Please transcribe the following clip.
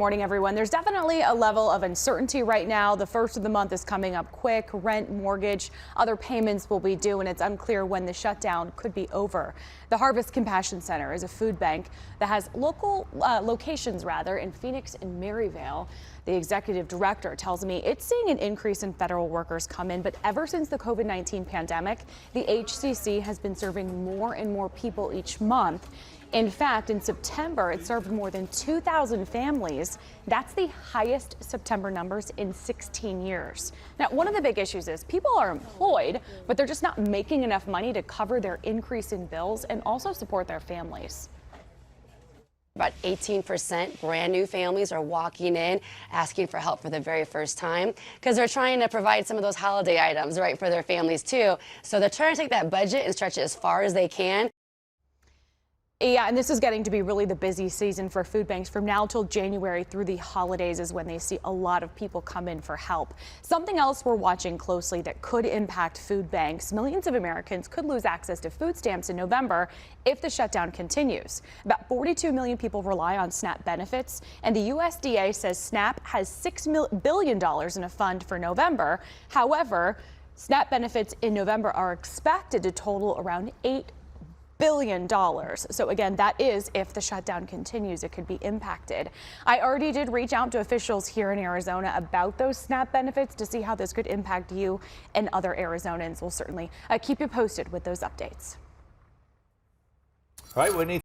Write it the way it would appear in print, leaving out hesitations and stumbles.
Morning, everyone. There's definitely a level of uncertainty right now. The first of the month is coming up quick. Rent, mortgage, other payments will be due, and it's unclear when the shutdown could be over. The Harvest Compassion Center is a food bank that has locations in Phoenix and Maryvale. The executive director tells me it's seeing an increase in federal workers come in, but ever since the COVID-19 pandemic, the HCC has been serving more and more people each month. In fact, in September, it served more than 2,000 families. That's the highest September numbers in 16 years. Now, one of the big issues is people are employed, but they're just not making enough money to cover their increase in bills and also support their families. About 18% brand new families are walking in asking for help for the very first time because they're trying to provide some of those holiday items, right, for their families too. So they're trying to take that budget and stretch it as far as they can. Yeah, and this is getting to be really the busy season for food banks. From now till January through the holidays is when they see a lot of people come in for help. Something else we're watching closely that could impact food banks. Millions of Americans could lose access to food stamps in November if the shutdown continues. About 42 million people rely on SNAP benefits, and the USDA says SNAP has $6 billion in a fund for November. However, SNAP benefits in November are expected to total around $8 billion. So again, that is if the shutdown continues, it could be impacted. I already did reach out to officials here in Arizona about those SNAP benefits to see how this could impact you and other Arizonans. We'll certainly keep you posted with those updates. All right, Whitney.